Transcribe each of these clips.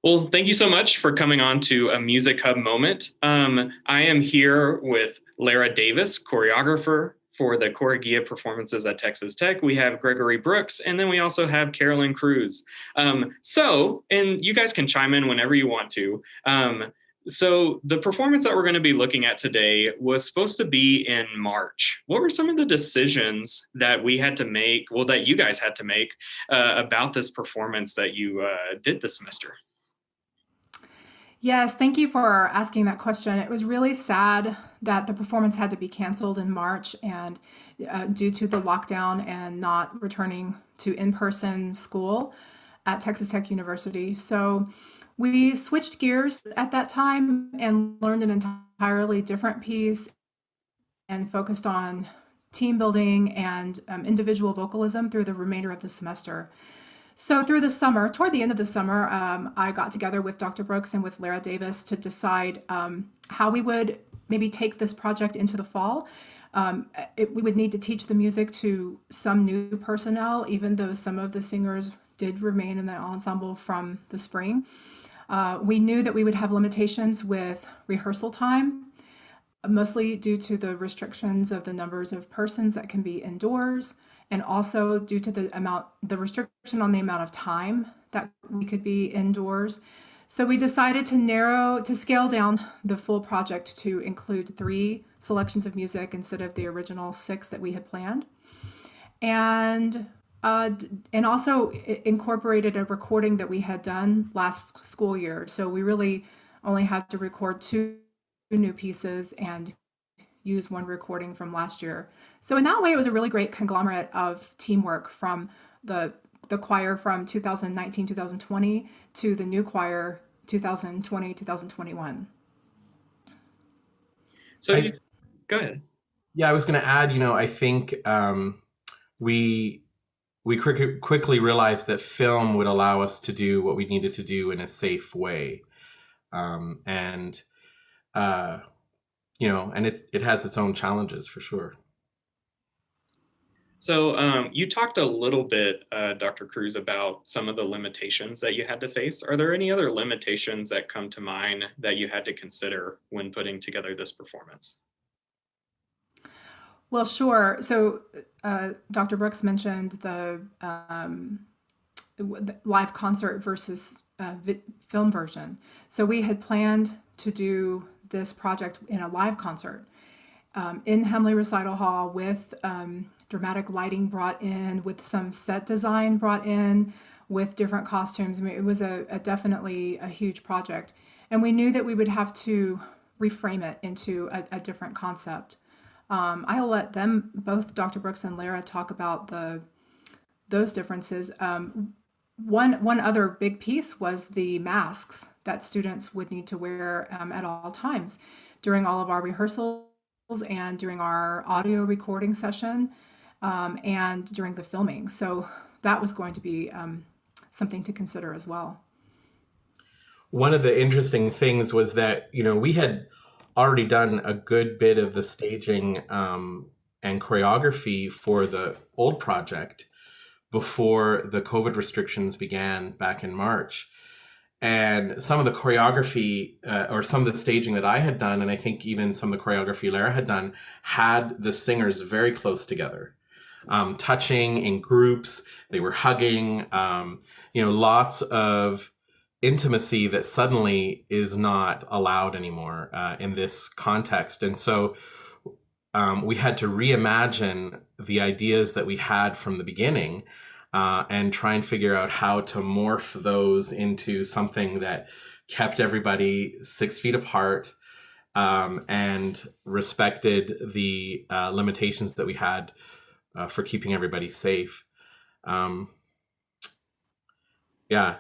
Well, thank you so much for coming on to a Music Hub moment. I am here with Lara Davis, choreographer for the Choregie performances at Texas Tech. We have Gregory Brooks, and then we also have Carolyn Cruz. And you guys can chime in whenever you want to. So the performance that we're going to be looking at today was supposed to be in March. What were some of the decisions that we had to make, well, that you guys had to make about this performance that you did this semester? Yes, thank you for asking that question. It was really sad that the performance had to be canceled in March and due to the lockdown and not returning to in-person school at Texas Tech University. So we switched gears at that time and learned an entirely different piece and focused on team building and individual vocalism through the remainder of the semester. So through the summer, toward the end of the summer, I got together with Dr. Brooks and with Lara Davis to decide how we would maybe take this project into the fall. We would need to teach the music to some new personnel, even though some of the singers did remain in the ensemble from the spring. We knew that we would have limitations with rehearsal time, mostly due to the restrictions of the numbers of persons that can be indoors, and also due to the restriction on the amount of time that we could be indoors. So we decided to scale down the full project to include 3 selections of music instead of the original 6 that we had planned. And also incorporated a recording that we had done last school year. So we really only had to record 2 new pieces and use 1 recording from last year. So in that way, it was a really great conglomerate of teamwork from the choir from 2019, 2020 to the new choir 2020, 2021. So I, go ahead. yeah, I was going to add, I think we quickly realized that film would allow us to do what we needed to do in a safe way. And it has its own challenges for sure. So you talked a little bit, Dr. Cruz, about some of the limitations that you had to face. Are there any other limitations that come to mind that you had to consider when putting together this performance? Well, sure. So Dr. Brooks mentioned the live concert versus film version. So we had planned to do this project in a live concert in Hemley Recital Hall with dramatic lighting brought in, with some set design brought in, with different costumes. I mean, it was definitely a huge project. And we knew that we would have to reframe it into a different concept. I'll let them, both Dr. Brooks and Lara, talk about those differences. One other big piece was the masks that students would need to wear at all times during all of our rehearsals and during our audio recording session and during the filming. So that was going to be something to consider as well. One of the interesting things was that, we had already done a good bit of the staging and choreography for the old project before the COVID restrictions began back in March. And some of the choreography or some of the staging that I had done, and I think even some of the choreography Lara had done, had the singers very close together, touching in groups. They were hugging, lots of intimacy that suddenly is not allowed anymore in this context. And so we had to reimagine the ideas that we had from the beginning and try and figure out how to morph those into something that kept everybody 6 feet apart and respected the limitations that we had for keeping everybody safe. Yeah.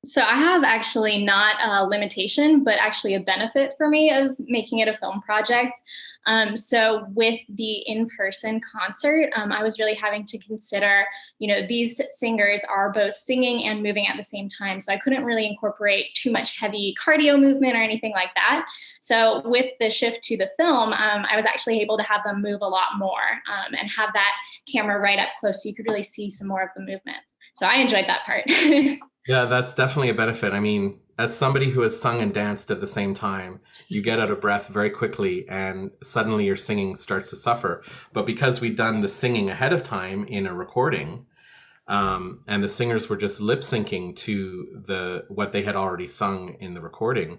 So I have actually not a limitation, but actually a benefit for me of making it a film project. So with the in-person concert, I was really having to consider, these singers are both singing and moving at the same time. So I couldn't really incorporate too much heavy cardio movement or anything like that. So with the shift to the film, I was actually able to have them move a lot more and have that camera right up close so you could really see some more of the movement. So I enjoyed that part. Yeah, that's definitely a benefit. I mean, as somebody who has sung and danced at the same time, you get out of breath very quickly and suddenly your singing starts to suffer. But because we'd done the singing ahead of time in a recording, and the singers were just lip syncing to what they had already sung in the recording,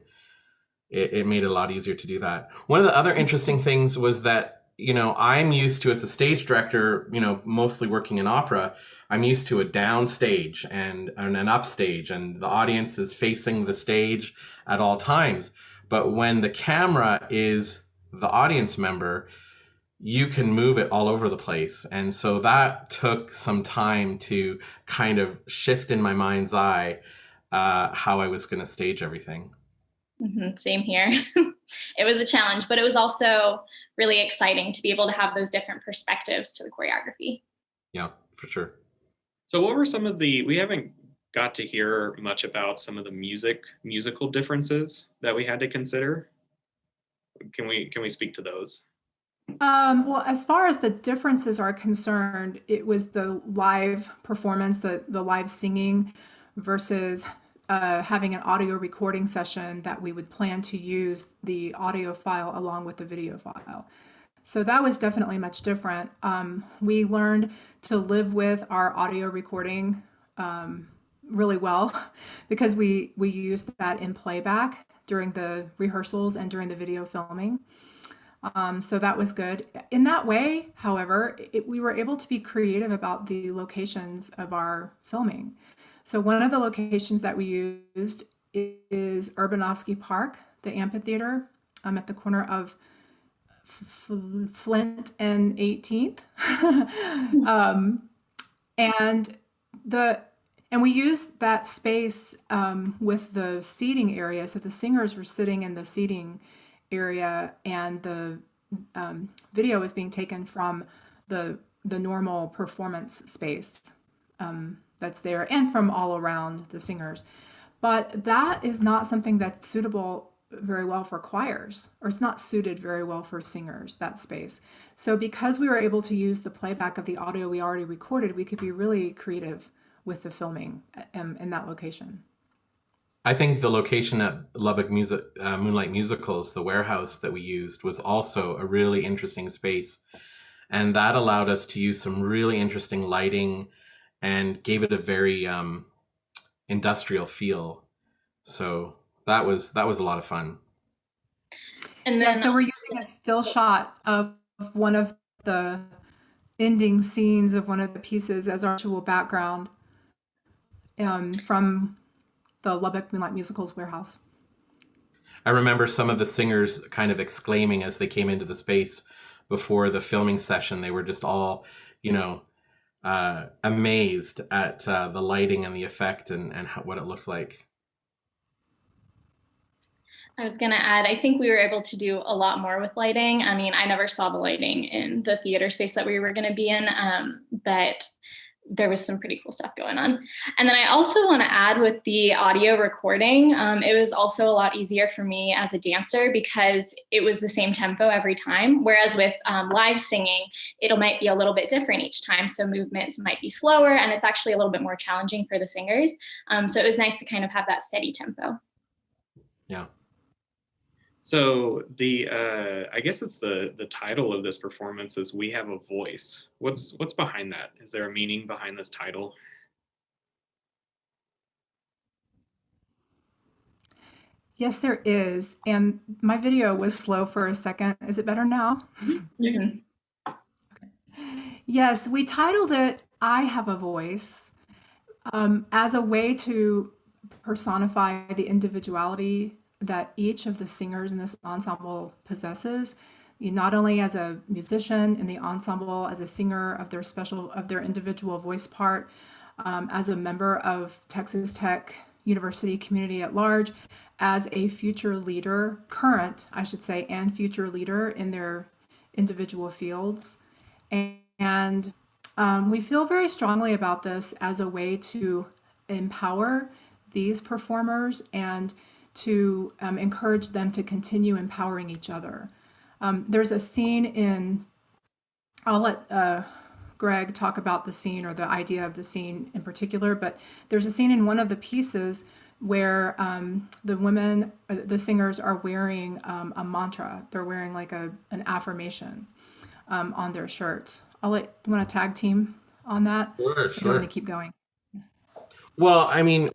it made it a lot easier to do that. One of the other interesting things was that, I'm used to, as a stage director, mostly working in opera, I'm used to a down stage and an up stage, and the audience is facing the stage at all times. But when the camera is the audience member, you can move it all over the place. And so that took some time to kind of shift in my mind's eye how I was going to stage everything. Same here. It was a challenge, but it was also really exciting to be able to have those different perspectives to the choreography. Yeah, for sure. So what were some of we haven't got to hear much about some of the musical differences that we had to consider. Can we speak to those? Well, as far as the differences are concerned, it was the live performance, the live singing versus having an audio recording session that we would plan to use the audio file along with the video file. So that was definitely much different. We learned to live with our audio recording really well because we used that in playback during the rehearsals and during the video filming. So that was good. In that way, however, we were able to be creative about the locations of our filming. So one of the locations that we used is Urbanovsky Park, the amphitheater at the corner of Flint and 18th. And we used that space with the seating area. So the singers were sitting in the seating area, and the video was being taken from the normal performance space that's there, and from all around the singers. But that is not something that's suitable very well for choirs, or it's not suited very well for singers, that space. So because we were able to use the playback of the audio we already recorded, we could be really creative with the filming in that location. I think the location at Lubbock Moonlight Musicals, the warehouse that we used, was also a really interesting space. And that allowed us to use some really interesting lighting and gave it a very industrial feel. So that was a lot of fun. And then, so we're using a still shot of one of the ending scenes of one of the pieces as our actual background from the Lubbock Moonlight Musicals warehouse. I remember some of the singers kind of exclaiming as they came into the space before the filming session. They were just all, amazed at the lighting and the effect and what it looked like. I was going to add, I think we were able to do a lot more with lighting. I mean, I never saw the lighting in the theater space that we were going to be in, but there was some pretty cool stuff going on. And then I also want to add, with the audio recording, it was also a lot easier for me as a dancer because it was the same tempo every time. Whereas with live singing, it might be a little bit different each time. So movements might be slower, and it's actually a little bit more challenging for the singers. So it was nice to kind of have that steady tempo. Yeah. So I guess it's the title of this performance is "We Have a Voice." What's behind that? Is there a meaning behind this title? Yes, there is. And my video was slow for a second. Is it better now? Mm-hmm. Okay. Yes, we titled it "I Have a Voice" as a way to personify the individuality that each of the singers in this ensemble possesses, not only as a musician in the ensemble, as a singer of their individual voice part, as a member of Texas Tech University community at large, as a future leader, current, I should say, and future leader in their individual fields. And we feel very strongly about this as a way to empower these performers and to encourage them to continue empowering each other. There's a scene I'll let Greg talk about the scene or the idea of the scene in particular, but there's a scene in one of the pieces where the women, the singers, are wearing a mantra. They're wearing like an affirmation on their shirts. You want to tag team on that? Sure, Or do you want sure. to keep going? Well, I mean,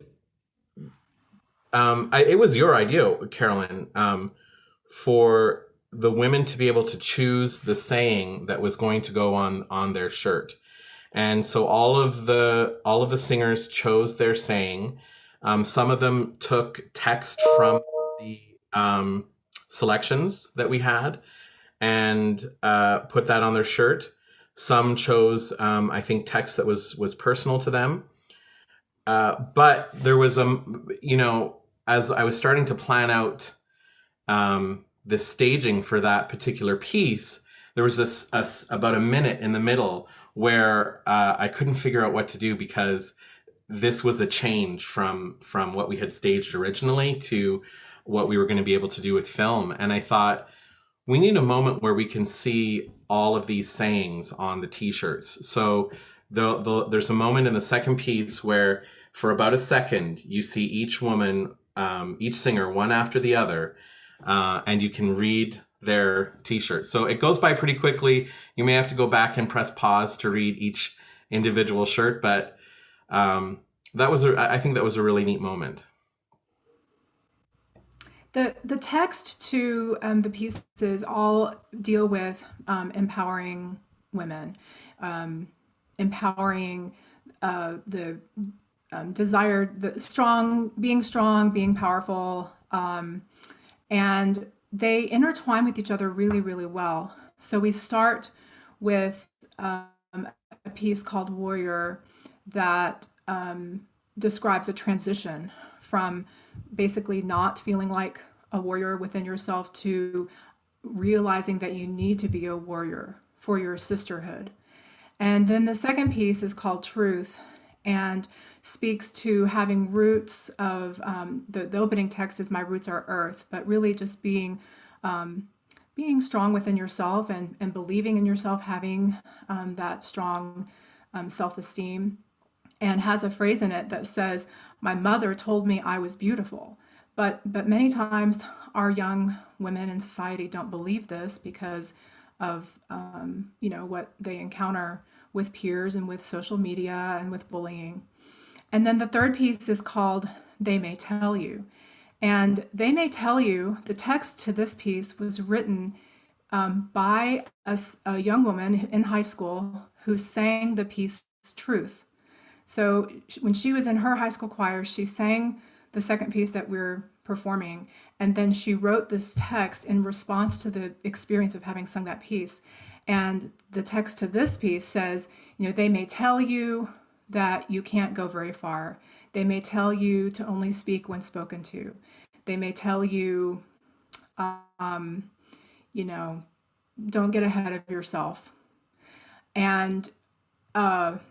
it was your idea, Carolyn, for the women to be able to choose the saying that was going to go on their shirt. And so all of the singers chose their saying. Some of them took text from the selections that we had and put that on their shirt. Some chose, I think, text that was personal to them. But there was as I was starting to plan out the staging for that particular piece, there was about a minute in the middle where I couldn't figure out what to do, because this was a change from what we had staged originally to what we were going to be able to do with film. And I thought, we need a moment where we can see all of these sayings on the t-shirts. So there's a moment in the second piece where for about a second, you see each woman, each singer, one after the other, and you can read their t-shirt. So it goes by pretty quickly. You may have to go back and press pause to read each individual shirt, but I think that was a really neat moment. The text to the pieces all deal with empowering women, empowering the being strong, being powerful, and they intertwine with each other really, really well. So we start with a piece called Warrior that describes a transition from basically not feeling like a warrior within yourself to realizing that you need to be a warrior for your sisterhood. And then the second piece is called Truth and speaks to having roots of the opening text is "My roots are earth," but really just being strong within yourself and believing in yourself, having that strong self-esteem, and has a phrase in it that says, "My mother told me I was beautiful." But many times our young women in society don't believe this because of what they encounter with peers and with social media and with bullying. And then the third piece is called They May Tell You. And They May Tell You, the text to this piece was written by a young woman in high school who sang the piece Truth. So when she was in her high school choir, she sang the second piece that we're performing, and then she wrote this text in response to the experience of having sung that piece. And the text to this piece says, they may tell you that you can't go very far. They may tell you to only speak when spoken to. They may tell you, don't get ahead of yourself. And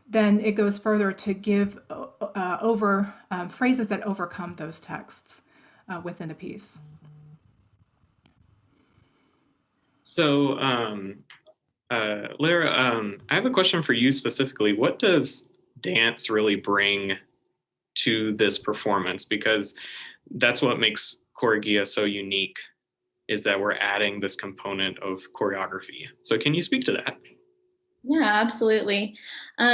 then it goes further to give over phrases that overcome those texts within the piece. So, Lara, I have a question for you specifically. What does dance really bring to this performance? Because that's what makes Choregie so unique, is that we're adding this component of choreography. So can you speak to that? Yeah, absolutely.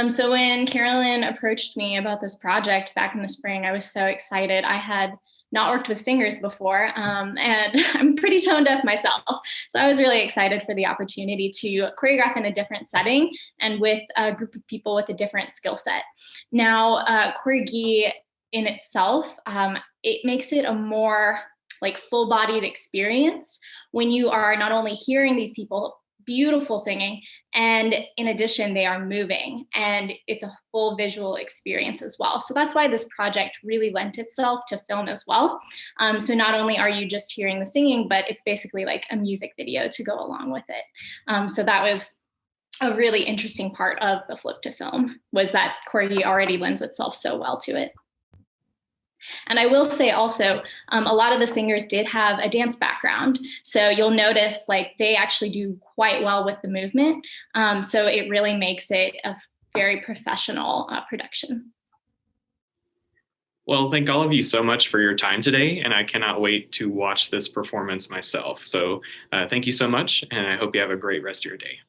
So when Carolyn approached me about this project back in the spring, I was so excited. I had not worked with singers before, and I'm pretty tone deaf myself. So I was really excited for the opportunity to choreograph in a different setting and with a group of people with a different skill set. Now, Choregie in itself, it makes it a more like full-bodied experience when you are not only hearing these people beautiful singing, and in addition, they are moving, and it's a full visual experience as well. So that's why this project really lent itself to film as well. So not only are you just hearing the singing, but it's basically like a music video to go along with it. So that was a really interesting part of the flip to film, was that Choregie already lends itself so well to it. And I will say also, a lot of the singers did have a dance background. So you'll notice like they actually do quite well with the movement. So it really makes it a very professional production. Well, thank all of you so much for your time today, and I cannot wait to watch this performance myself. So thank you so much, and I hope you have a great rest of your day.